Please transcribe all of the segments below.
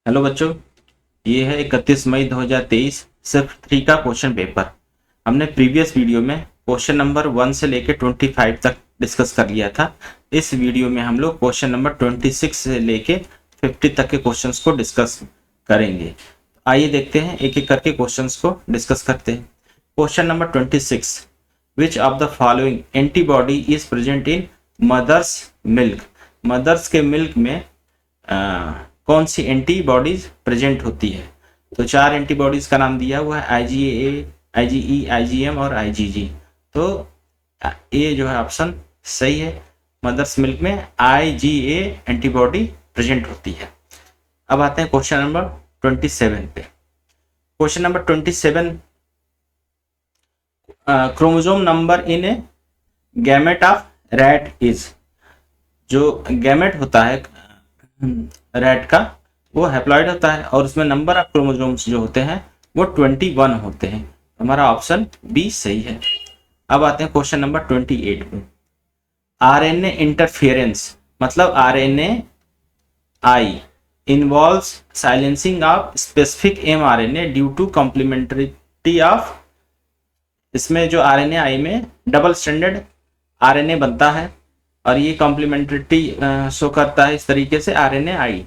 Hello बच्चों, ये है 31 मई 2023 सिर्फ 3 का क्वेश्चन पेपर। हमने प्रीवियस वीडियो में क्वेश्चन नंबर 1 से लेकर 25 तक डिस्कस कर लिया था। इस वीडियो में हम लोग क्वेश्चन नंबर 26 से लेके 50 तक के क्वेश्चंस को डिस्कस करेंगे। आइए देखते हैं, एक एक करके क्वेश्चंस को डिस्कस करते हैं। Question number 26, which of the following antibody is present in mother's milk. Mother's के मिल्क में कौन सी एंटीबॉडीज प्रेजेंट होती है? तो 4 एंटीबॉडीज का नाम दिया हुआ है, IgA, IgE, IgM और IgG। तो ये जो है ऑप्शन सही है। मदर्स मिल्क में IgA एंटीबॉडी प्रेजेंट होती है। अब आते हैं क्वेश्चन नंबर 27 पे। Question number 27, chromosome number in A gamete of rat is. जो गैमेट होता है रैट का, वो हैप्लॉइड होता है और उसमें नंबर ऑफ क्रोमोसोम्स जो होते हैं वो 21 होते हैं। हमारा ऑप्शन बी सही है। अब आते हैं क्वेश्चन नंबर 28 पे। आरएनए इंटरफेरेंस मतलब RNA I involves silencing of specific mRNA due to complementarity of. इसमें जो आरएनए आई में डबल स्ट्रैंडेड आरएनए बनता है और ये कॉम्प्लीमेंट्रिटी शो करता है इस तरीके से आरएनए आई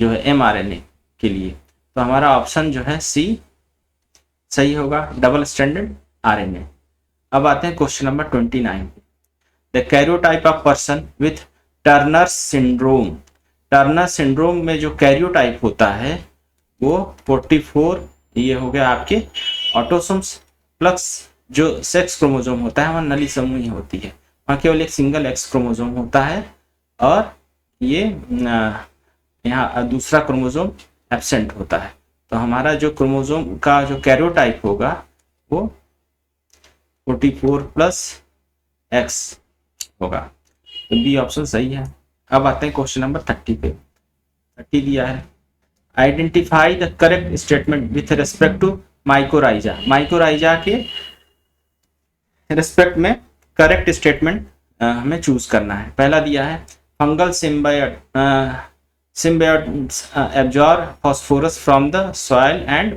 जो है एमआरएनए के लिए। तो हमारा ऑप्शन जो है सी सही होगा, डबल स्ट्रैंडेड आरएनए। अब आते हैं question number 29। The karyotype of person with Turner syndrome. Turner syndrome में जो कैरियोटाइप होता है वो 44, ये हो गया आपके ऑटोसोम्स प्लस जो सेक्स क्रोमोसोम होता है वहाँ नली समूह होती है, वहाँ केवल एक सिंगल एक्स क्रोमोसोम होता है और ये यहाँ दूसरा क्रोमोसोम एब्सेंट होता है। तो हमारा जो क्रोमोसोम का जो कैरियोटाइप होगा वो 44 प्लस एक्स होगा। तो बी ऑप्शन सही है। अब आते हैं क्वेश्चन नंबर 30 पे। 30 दिया है, identify the correct statement with respect to mycorrhiza. Mycorrhiza के रेस्पेक्ट में करेक्ट स्टेटमेंट हमें चूज करना है। पहला दिया है, fungal symbiotes absorb phosphorus from the soil and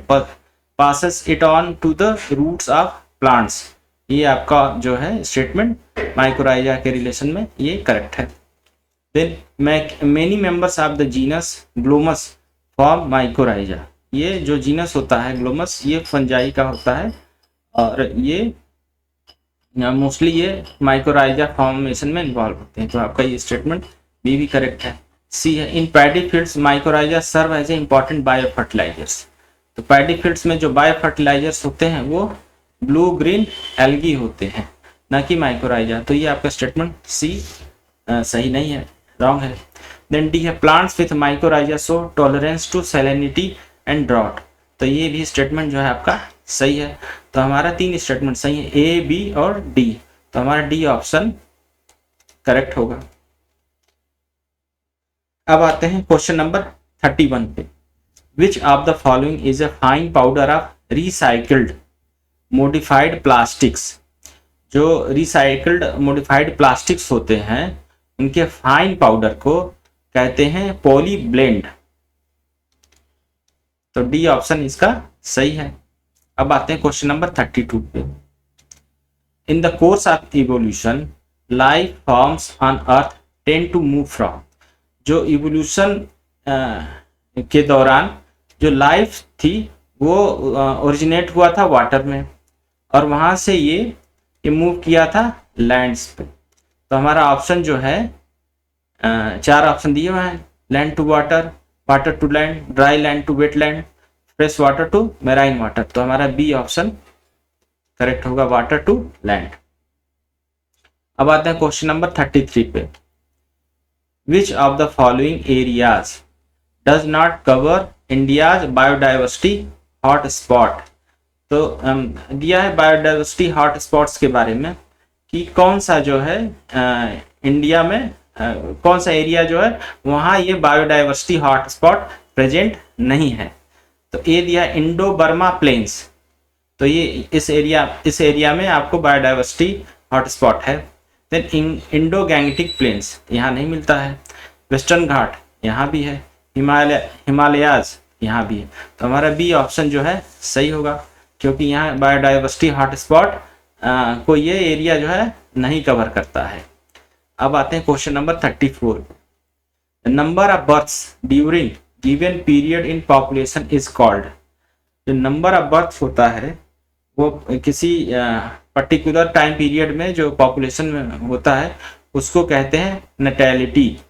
passes it on to the roots of plants। ये आपका जो है स्टेटमेंट माइकोराइजा के रिलेशन में ये करेक्ट है। Then many members of the genus glomus form mycorrhiza. ये जो जीनस होता है ग्लोमस ये फंजाई का होता है और ये मोस्टली ये माइकोराइजा फॉर्मेशन में इन्वॉल्व होते हैं। तो आपका ये स्टेटमेंट बी भी करेक्ट है। सी है, in paddy fields mycorrhiza serve as a important bio fertilizers. तो पैडी फील्ड्स में जो बायो फर्टिलाइजर्स होते हैं वो ब्लू ग्रीन एल्गी होते हैं, ना कि माइकोराइजा। तो ये आपका स्टेटमेंट सी सही नहीं है, रॉन्ग है। देन डी है, plants with mycorrhiza show tolerance to salinity and drought. तो ये भी स्टेटमेंट जो है आपका सही है। तो हमारा 3 स्टेटमेंट सही है, ए बी और डी। तो हमारा डी ऑप्शन करेक्ट होगा। अब आते हैं क्वेश्चन नंबर 31 पे। विच of the following is a fine powder of recycled modified plastics. जो रिसाइकल्ड मोडिफाइड प्लास्टिक्स होते हैं उनके फाइन पाउडर को कहते हैं पॉली ब्लेंड। तो डी ऑप्शन इसका सही है। अब आते हैं क्वेश्चन नंबर 32 पे। In the course of evolution life forms on earth tend to move from. जो इवोल्यूशन के दौरान जो लाइफ थी वो ओरिजिनेट हुआ था वाटर में और वहाँ से ये मूव किया था लैंड्स पे। तो हमारा ऑप्शन जो है 4 ऑप्शन दिए हुए हैं, land to water, water to land, dry land to wet land, fresh water to marine water. तो हमारा बी ऑप्शन करेक्ट होगा, वाटर टू लैंड। अब आते हैं क्वेश्चन नंबर 33 पे। Which of the following areas does not cover India's biodiversity hotspot? तो दिया है बायोडाइवर्सिटी हॉटस्पॉट्स के बारे में कि कौन सा जो है इंडिया में कौन सा एरिया जो है वहाँ ये बायोडाइवर्सिटी हॉटस्पॉट प्रेजेंट नहीं है। तो ये दिया है इंडो बर्मा प्लेन्स। तो ये इस एरिया में आपको बायोडाइवर्सिटी हॉटस्पॉट है। देन इंडो गैंगटिक प्लेन्स यहाँ नहीं मिलता है। वेस्टर्न घाट यहाँ भी है। हिमालयाज यहाँ भी है। तो हमारा बी ऑप्शन जो है सही होगा, क्योंकि यहाँ बायोडाइवर्सिटी हॉटस्पॉट को ये एरिया जो है नहीं कवर करता है। अब आते हैं question number 34। The number of births during given period in population is called. जो नंबर ऑफ बर्थ्स होता है वो किसी पर्टिकुलर टाइम पीरियड में जो पॉपुलेशन में होता है उसको कहते हैं नैटेलिटी।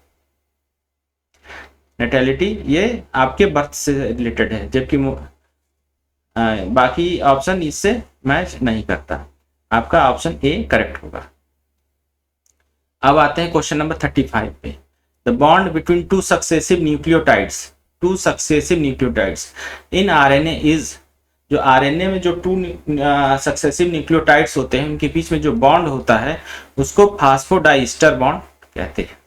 नैटेलिटी ये आपके बर्थ से रिलेटेड है, जबकि बाकी ऑप्शन इससे मैच नहीं करता। आपका ऑप्शन ए करेक्ट होगा। अब आते हैं क्वेश्चन नंबर 35 पे। The bond between two successive nucleotides in RNA is. जो आरएनए में जो टू सक्सेसिव न्यूक्लियोटाइड्स होते हैं उनके बीच में जो बॉन्ड होता है उसको फास्फोडाइस्टर बॉन्ड कहते हैं।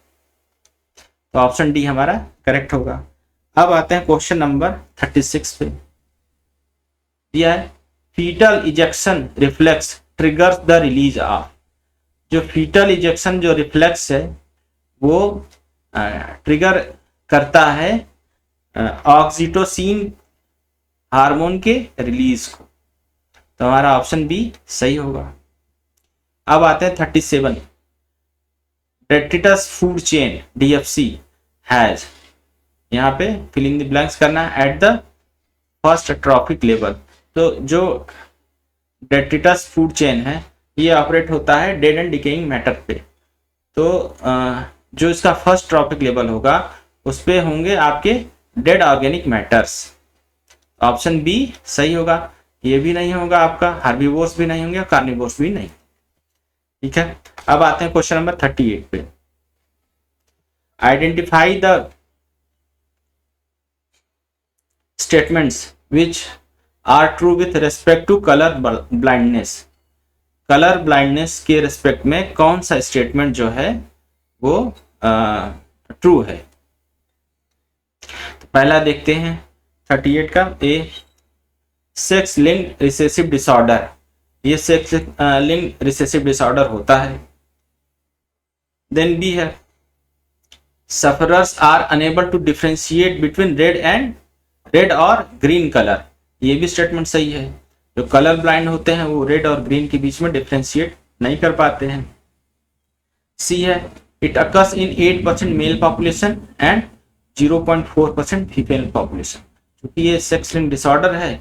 तो ऑप्शन डी हमारा करेक्ट होगा। अब आते हैं क्वेश्चन नंबर 36 पे। दिया है fetal ejection reflex triggers the release of. जो फीटल इजेक्शन जो रिफ्लेक्स है वो ट्रिगर करता है ऑक्सीटोसिन हार्मोन के रिलीज को। तो हमारा ऑप्शन बी सही होगा। अब आते हैं 37। Detritus food chain DFC has, यहाँ पे फिलिंग द ब्लैंक्स करना है, at the first trophic level. तो जो डेट्रिटस फूड चेन है ये ऑपरेट होता है डेड एंड डिकेइंग मैटर पे। तो जो इसका फर्स्ट ट्रॉपिक लेवल होगा उस पे होंगे आपके dead organic matters. Option b सही होगा। ये भी नहीं होगा आपका, हार्बिवोर्स भी नहीं होंगे, कार्निवोर्स भी नहीं। ठीक है। अब आते हैं क्वेश्चन नंबर 38 पे। Identify the statements which are true with respect to colour blindness. Colour blindness के रेस्पेक्ट में कौन सा स्टेटमेंट जो है वो ट्रू है। तो पहला देखते हैं 38 का। A sex linked recessive disorder, ये सेक्स लिंक्ड रिसेसिव डिसऑर्डर होता है। देन बी है sufferers are unable to differentiate between red और ग्रीन कलर, ये भी स्टेटमेंट सही है। जो कलर ब्लाइंड होते हैं वो रेड और ग्रीन के बीच में डिफरेंशिएट नहीं कर पाते हैं। सी है it occurs in 8% mail population and 0.4% female population. क्योंकि ये सेक्स लिंक्ड डिसऑर्डर है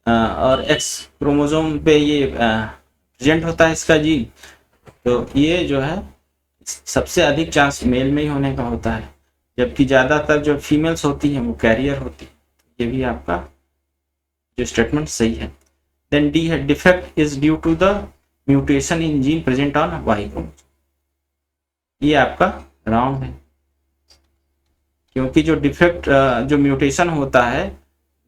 और एक्स क्रोमोसोम पे ये प्रेजेंट होता है इसका जीन, तो ये जो है सबसे अधिक चांस मेल में ही होने का होता है, जबकि ज़्यादातर जो फीमेल्स होती हैं वो कैरियर होती है। ये भी आपका जो स्टेटमेंट सही है। देन डी है defect is due to the mutation in gene present on Y chromosome, ये आपका रॉन्ग है, क्योंकि जो डिफेक्ट जो म्यूटेशन होता है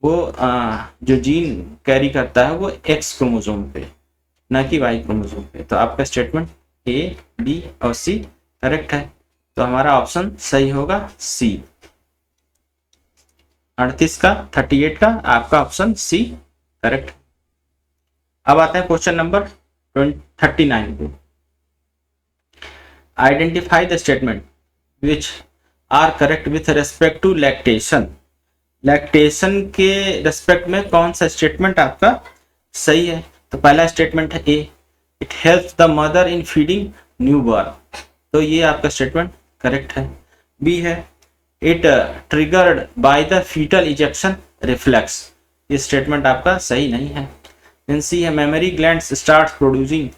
वो जो जीन कैरी करता है वो एक्स क्रोमोसोम पे, न कि वाई क्रोमोसोम पे। तो आपका स्टेटमेंट ए, बी और सी करेक्ट है। तो हमारा ऑप्शन सही होगा सी। 38 का 38 का आपका ऑप्शन सी करेक्ट। अब आते हैं क्वेश्चन नंबर 39 पे। Identify the statement which are correct with respect to lactation. Lactation के रेस्पेक्ट में कौन सा स्टेटमेंट आपका सही है। तो पहला स्टेटमेंट है A it helps the mother in feeding newborn, तो ये आपका स्टेटमेंट करेक्ट है। बी है it triggered by the foetal ejection reflex, ये स्टेटमेंट आपका सही नहीं है। देन सी है memory glands start producing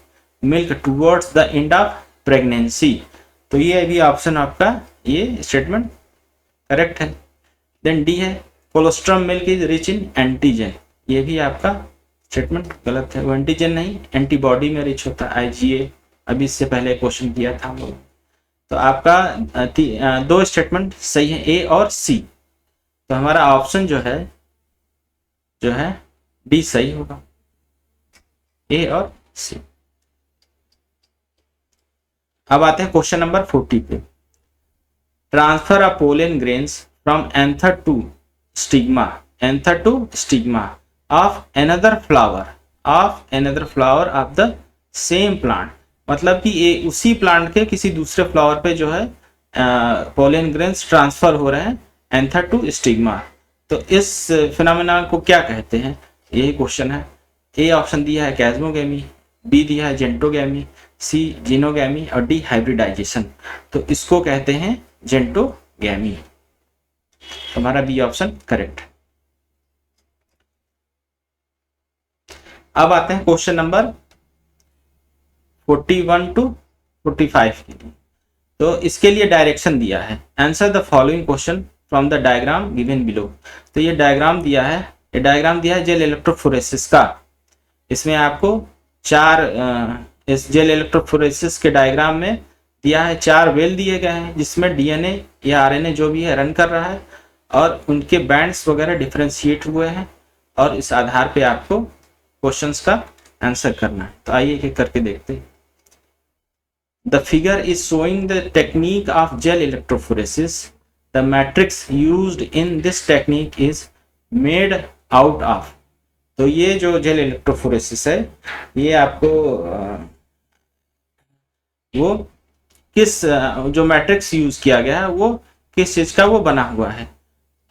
milk towards the end of pregnancy, तो ये भी ऑप्शन आपका ये स्टेटमेंट करेक्ट है। देन डी है colostrum milk is rich in antigen, ये भी आपका स्टेटमेंट गलत है। वो एंटीजन नहीं एंटीबॉडी में रिच होता है, IgA, अभी इससे पहले क्वेश्चन किया था हम लोग। तो आपका दो स्टेटमेंट सही है ए और सी। तो हमारा ऑप्शन जो है डी सही होगा, ए और सी। अब आते हैं क्वेश्चन नंबर 40 पे। Transfer of pollen grains from anther to stigma of another flower of the same plant, मतलब कि ये उसी प्लांट के किसी दूसरे फ्लावर पे जो है पोलन ग्रेन्स ट्रांसफर हो रहे हैं एंथर टू स्टिग्मा। तो इस फिनोमेना को क्या कहते हैं, यही क्वेश्चन है। ए ऑप्शन दिया है कैस्मोगेमी, बी दिया है जेंटोगेमी, सी जीनोगेमी और डी हाइब्रिडाइजेशन। तो इसको कहते हैं जेंटोगेमी। हमारा बी ऑप्शन करेक्ट। अब आते हैं क्वेश्चन नंबर 41 टू 45 के लिए। तो इसके लिए डायरेक्शन दिया है, answer the following question from the diagram given below. तो ये डायग्राम दिया है, ये डायग्राम दिया है जेल इलेक्ट्रोफोरेसिस का। इसमें आपको इस जेल इलेक्ट्रोफोरेसिस के डायग्राम में दिया है 4 वेल दिए गए हैं, जिसमें डीएनए या आरएनए जो भी है रन कर रहा है और उनके बैंड्स वगैरह डिफरेंशिएट हुए हैं, और इस आधार पे आपको क्वेश्चंस का आंसर करना है। तो आइए एक एक करके देखते हैं। The figure is showing the technique of gel electrophoresis. The matrix used in this technique is made out of. तो ये जो जेल इलेक्ट्रोफोरेसिस है, ये आपको वो किस जो मैट्रिक्स यूज किया गया है वो किस चीज का वो बना हुआ है।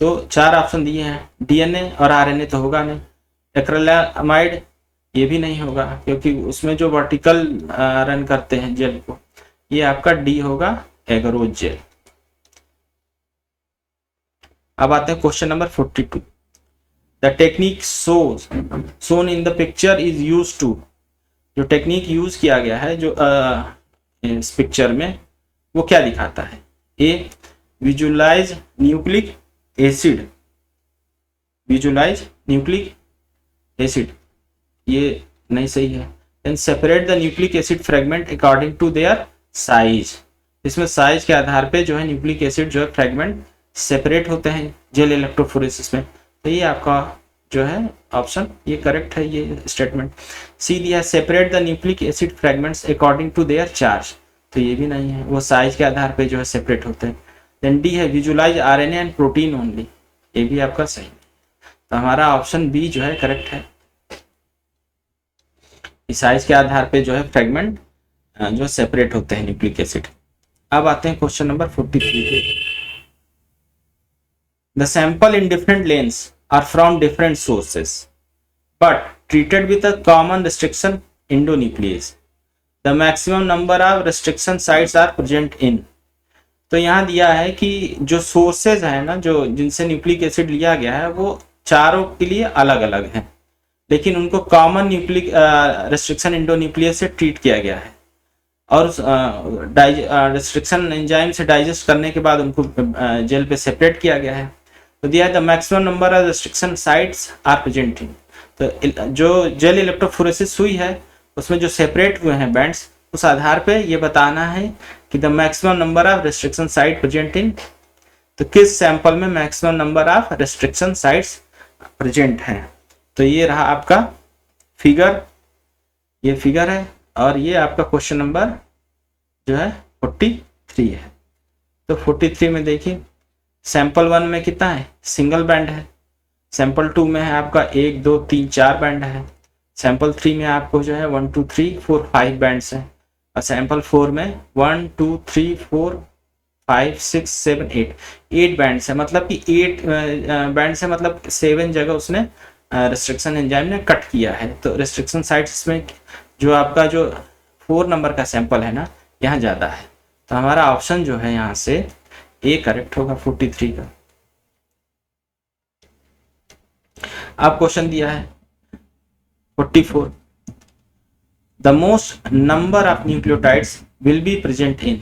तो 4 ऑप्शन दिए हैं, डीएनए और आरएनए तो होगा नहीं, एक्रिलामाइड ये भी नहीं होगा क्योंकि उसमें जो वर्टिकल रन करते हैं जेल को, ये आपका डी होगा एगरोज जेल। अब आते हैं question number 42। The technique shown in the picture is used to. जो टेक्निक यूज किया गया है जो इस पिक्चर में, वो क्या दिखाता है। A visualise nucleic acid, visualise nucleic acid ये नहीं सही है। Then separate the nucleic acid fragment according to their size. इसमें साइज के आधार पे जो है न्यूक्लिक एसिड जो है फ्रेगमेंट सेपरेट होते हैं जेल इलेक्ट्रोफोरेसिस में। तो ये आपका जो है ऑप्शन ये करेक्ट है, ये स्टेटमेंट। सी दिया है separate the nucleic acid fragments according to their charge. तो ये भी नहीं है, वो साइज के आधार पे जो है सेपरेट होते हैं। देन डी है visualise RNA and protein only, ये भी आपका सही है। तो हमारा ऑप्शन बी जो है करेक्ट है, साइज के आधार पे जो है फ्रेगमेंट जो सेपरेट होते हैं न्यूक्लिक एसिड। अब आते हैं क्वेश्चन नंबर 43 पे। The sample in different lanes are from different sources but treated with a common restriction endonuclease. The maximum number of restriction sites are present in. तो यहाँ दिया है कि जो सोर्सेज है ना, जो जिनसे न्यूक्लिक एसिड लिया गया है, वो चारों के लिए अलग अलग है, लेकिन उनको कॉमन न्यूक्लिक रिस्ट्रिक्शन एंडोन्यूक्लियस से ट्रीट किया गया है, और रिस्ट्रिक्शन एंजाइम से डाइजेस्ट करने के बाद उनको जेल पे सेपरेट किया गया है। तो दिया है the maximum number of restriction sites are present in. तो जो जेल इलेक्ट्रोफोरेसिस हुई है उसमें जो सेपरेट हुए हैं बैंड्स, उस आधार पे ये बताना है कि the maximum number of restriction site present in. तो किस सैंपल में maximum number of restriction sites present हैं। तो ये रहा आपका फिगर, ये फिगर है, और ये आपका क्वेश्चन नंबर जो है 43 है। तो 43 में देखिए सैंपल 1 में कितना है, सिंगल बैंड है। सैंपल 2 में है आपका 1 2 3 4 बैंड है। सैंपल 3 में आपको जो है 1 2 3 4 5 बैंड्स हैं, और सैंपल 4 में 1 2 3 4 5 6 7 8 बैंड्स है। मतलब कि 8 बैंड से मतलब 7 जगह उसने रिस्ट्रिक्शन एंजाइम ने कट किया है। तो रिस्ट्रिक्शन साइट्स में जो आपका जो 4 नंबर का सैंपल है ना, यहाँ ज़्यादा है। तो हमारा ऑप्शन जो है यहाँ से ए करेक्ट होगा 43 का। अब क्वेश्चन दिया है 44। The most number of nucleotides will be present in.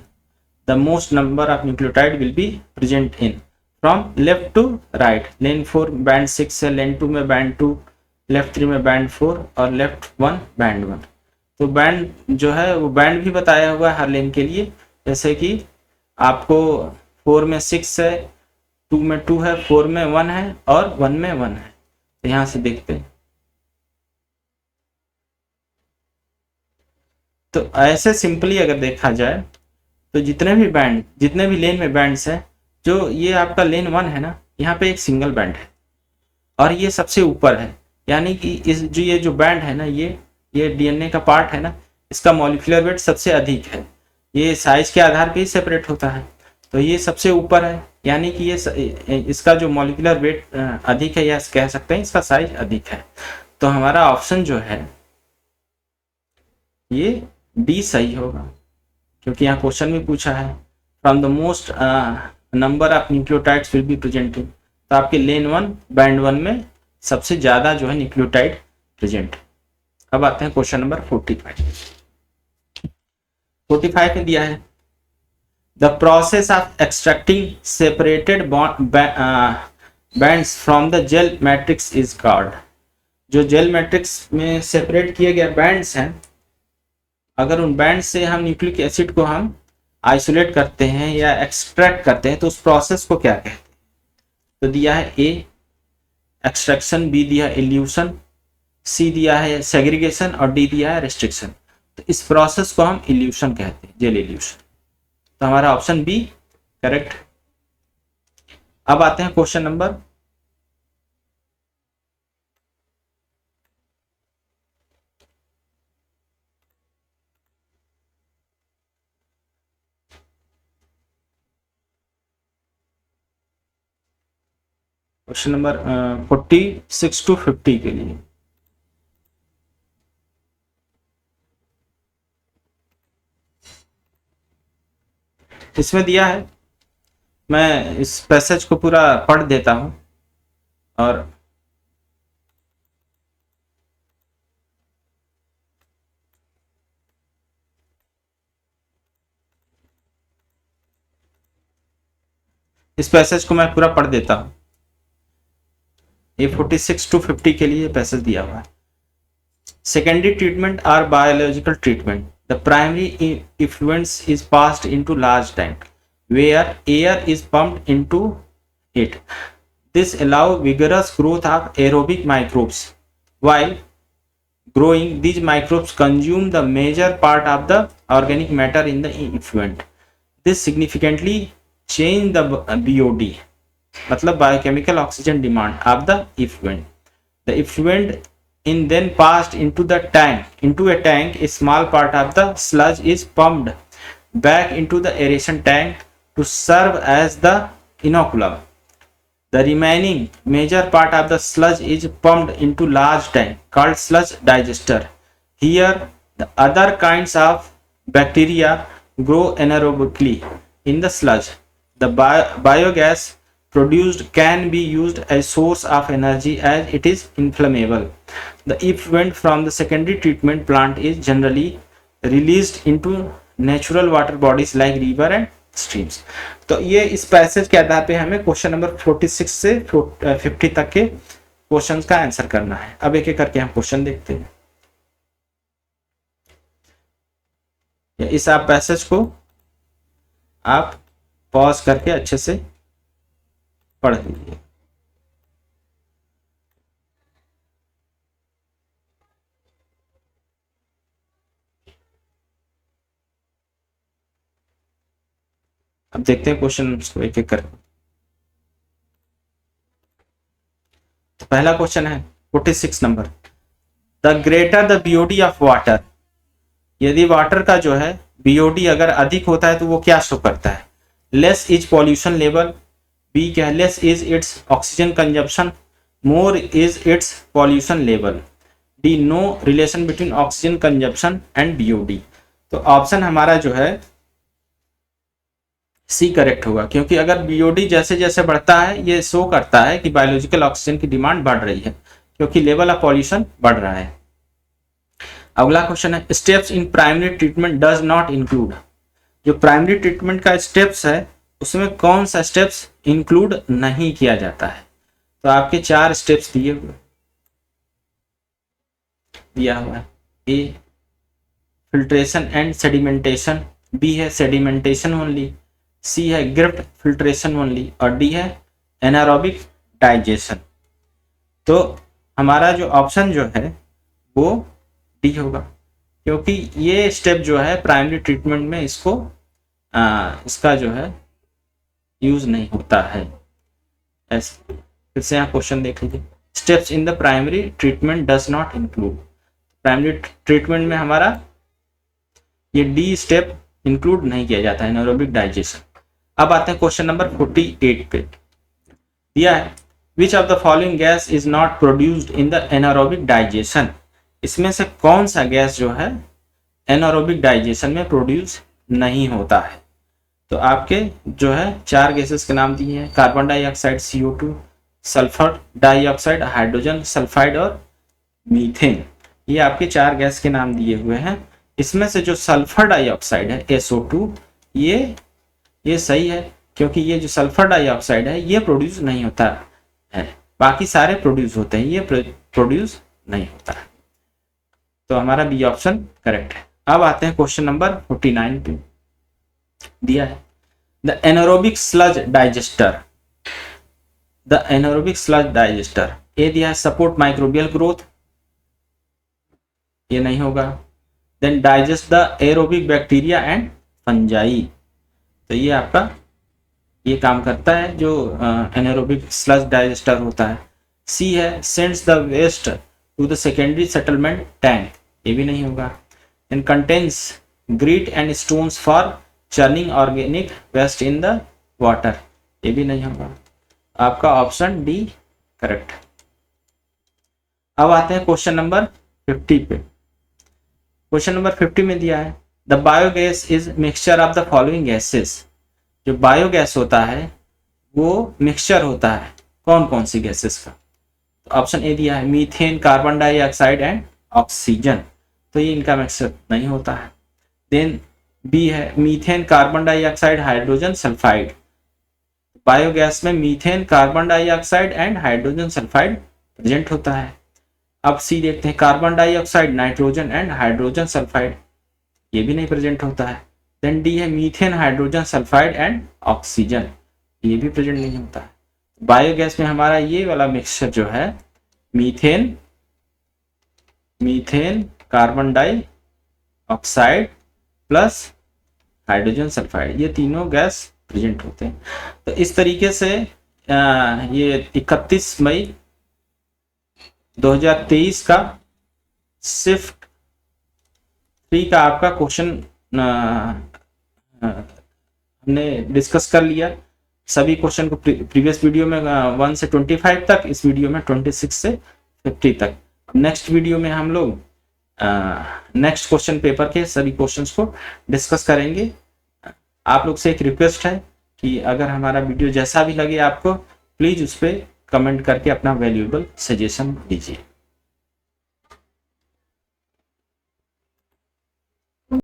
The most number of nucleotide will be present in from left to right. Lane 4 band 6 है, लेन 2 में बैंड 2, लेफ्ट 3 में बैंड 4 और लेफ्ट 1 बैंड 1। तो बैंड जो है वो बैंड भी बताया हुआ है हर लेन के लिए, जैसे कि आपको 4 में 6 है, 2 में 2 है, 4 में 1 है और 1 में 1 है। तो यहाँ से देखते हैं, तो ऐसे सिंपली अगर देखा जाए तो जितने भी लेन में बैंड्स हैं, जो ये आपका लेन 1 है ना, यहाँ पे एक सिंगल बैंड है और ये सबसे ऊपर है, यानी कि ये जो बैंड है ना, ये डीएनए का पार्ट है ना, इसका मॉलिक्यूलर वेट सबसे अधिक है। ये साइज के आधार पे ही सेपरेट होता है। तो ये सबसे ऊपर है, यानी कि ये इसका जो मॉलिक्यूलर वेट अधिक है, या कह सकते हैं इसका साइज अधिक है। तो हमारा ऑप्शन जो है ये डी सही होगा, क्योंकि यहाँ क्वेश्चन में पूछा है from the most number of nucleotides will B presenting. तो आपके लेन 1 बैंड 1 में सबसे ज्यादा जो है न्यूक्लियोटाइड प्रेजेंट। अब आते हैं क्वेश्चन नंबर 45 में दिया है the process of extracting separated bands from the gel matrix is called. जो जेल मैट्रिक्स में सेपरेट किए गए बैंड्स हैं, अगर उन बैंड से हम न्यूक्लिक एसिड को हम आइसोलेट करते हैं या एक्सट्रैक्ट करते हैं तो उस प्रोसेस को क्या कहते हैं? तो दिया है ए एक्सट्रैक्शन, बी दिया है इल्यूशन, सी दिया है सेग्रीगेशन और डी दिया है रेस्ट्रिक्शन। तो इस प्रोसेस को हम इल्यूशन कहते हैं, जेल इल्यूशन। तो हमारा ऑप्शन बी करेक्ट। अब आते हैं क्वेश्चन नंबर 46 to 50 के लिए। इसमें दिया है, मैं इस पैसेज को पूरा पढ़ देता हूं और इस पैसेज को मैं पूरा पढ़ देता हूं। ये 46 to 50 के लिए पैसेज दिया हुआ है। Secondary treatment or biological treatment. The primary effluent is passed into large tank where air is pumped into it. This allows vigorous growth of aerobic microbes. While growing, these microbes consume the major part of the organic matter in the effluent. This significantly change the BOD, मतलब biochemical oxygen demand of the effluent. The effluent in then passed into the tank. Into a tank, a small part of the sludge is pumped back into the aeration tank to serve as the inoculum. The remaining major part of the sludge is pumped into large tank called sludge digester. Here, the other kinds of bacteria grow anaerobically in the sludge. The biogas produced can be used as source of energy as it is inflammable. The effluent from the secondary treatment plant is generally released into natural water bodies like river and streams. तो ये इस passage के आधार पे हमें question number 46 से 50 तक के क्वेश्चंस का आंसर करना है। अब एक एक करके हम क्वेश्चन देखते हैं। इस आप पैसेज को आप पॉज करके अच्छे से पढ़ लीजिए। अब देखते हैं क्वेश्चन को एक एक करके। तो पहला क्वेश्चन है 46 number, the greater the BOD of water. यदि वाटर का जो है बीओडी अगर अधिक होता है तो वो क्या शो करता है? Less is pollution level, B क्या है less is its oxygen consumption, more is its pollution level, D no relation between oxygen consumption and BOD. तो ऑप्शन हमारा जो है सी करेक्ट होगा, क्योंकि अगर बीओडी जैसे जैसे बढ़ता है ये शो करता है कि बायोलॉजिकल ऑक्सीजन की डिमांड बढ़ रही है, क्योंकि लेवल ऑफ पॉल्यूशन बढ़ रहा है। अगला क्वेश्चन है steps in primary treatment does not include. जो प्राइमरी ट्रीटमेंट का स्टेप्स है उसमें कौन सा स्टेप्स इंक्लूड नहीं किया जाता है? तो आपके 4 स्टेप्स दिया हुआ है। ए फिल्ट्रेशन एंड सेडिमेंटेशन, बी है सेडिमेंटेशन ओनली, सी है गिफ्ट फिल्ट्रेशन ओनली और डी है एनारोबिक डाइजेशन। तो हमारा जो ऑप्शन जो है वो डी होगा, क्योंकि ये स्टेप जो है प्राइमरी ट्रीटमेंट में इसका जो है यूज नहीं होता है। ऐसे फिर से यहाँ क्वेश्चन देख लीजिए, steps in the primary treatment does not include. Primary treatment में हमारा ये डी स्टेप इंक्लूड नहीं किया जाता है, एनारोबिक डाइजेशन। अब आते हैं क्वेश्चन नंबर 48 पे। दिया है विच of the following gas is not produced in the anaerobic digestion. इसमें से कौन सा गैस जो है एनारोबिक डाइजेशन में प्रोड्यूस नहीं होता है। तो आपके जो है 4 गैसेस के नाम दिए हैं, carbon dioxide CO2, sulphur dioxide, hydrogen sulphide और मीथेन। ये आपके 4 गैस के नाम दिए हुए हैं। इसमें से जो सल्फर डाइऑक्साइड है SO2 ये सही है, क्योंकि ये जो सल्फर डाइऑक्साइड है ये प्रोड्यूस नहीं होता है, बाकी सारे प्रोड्यूस होते हैं, ये प्रोड्यूस नहीं होता है। तो हमारा बी ऑप्शन करेक्ट है। अब आते हैं क्वेश्चन नंबर 49 पे। दिया है the anaerobic sludge digester. The anaerobic sludge digester ये दिया है सपोर्ट माइक्रोबियल ग्रोथ, ये नहीं होगा। Then digest the aerobic bacteria and fungi, तो ये आपका ये काम करता है जो एनारोबिक स्लज डाइजेस्टर होता है। सी है sends the waste to the secondary settlement tank, ये भी नहीं होगा। And contains grit and stones for churning organic waste in the water, ये भी नहीं होगा। आपका ऑप्शन डी करेक्ट। अब आते हैं क्वेश्चन नंबर 50 पे। क्वेश्चन नंबर 50 में दिया है the biogas is mixture of the following gases. जो बायोगैस होता है वो मिक्सचर होता है कौन कौन सी गैसेस का। तो ऑप्शन ए दिया है methane, carbon dioxide and oxygen, तो ये इनका मिक्सचर नहीं होता है। देन बी है methane, carbon dioxide, hydrogen sulphide. Biogas में methane, carbon dioxide and hydrogen sulphide present होता है। अब सी देखते हैं carbon dioxide, nitrogen and hydrogen sulphide, ये भी नहीं प्रेजेंट होता है। देन डी है methane, hydrogen sulphide and oxygen, ये भी प्रेजेंट नहीं होता है। बायोगैस में हमारा ये वाला मिक्सचर जो है methane, carbon dioxide plus hydrogen sulphide, ये तीनों गैस प्रेजेंट होते हैं। तो इस तरीके से ये 31 मई 2023 का शिफ्ट 3 का आपका क्वेश्चन हमने डिस्कस कर लिया। सभी क्वेश्चन को प्रीवियस वीडियो में 1 से 25 तक, इस वीडियो में 26 से 50 तक। नेक्स्ट वीडियो में हम लोग नेक्स्ट क्वेश्चन पेपर के सभी क्वेश्चंस को डिस्कस करेंगे। आप लोग से एक रिक्वेस्ट है कि अगर हमारा वीडियो जैसा भी लगे आपको, प्लीज उस पर कमेंट करके अपना वैल्यूएबल सजेशन दीजिए।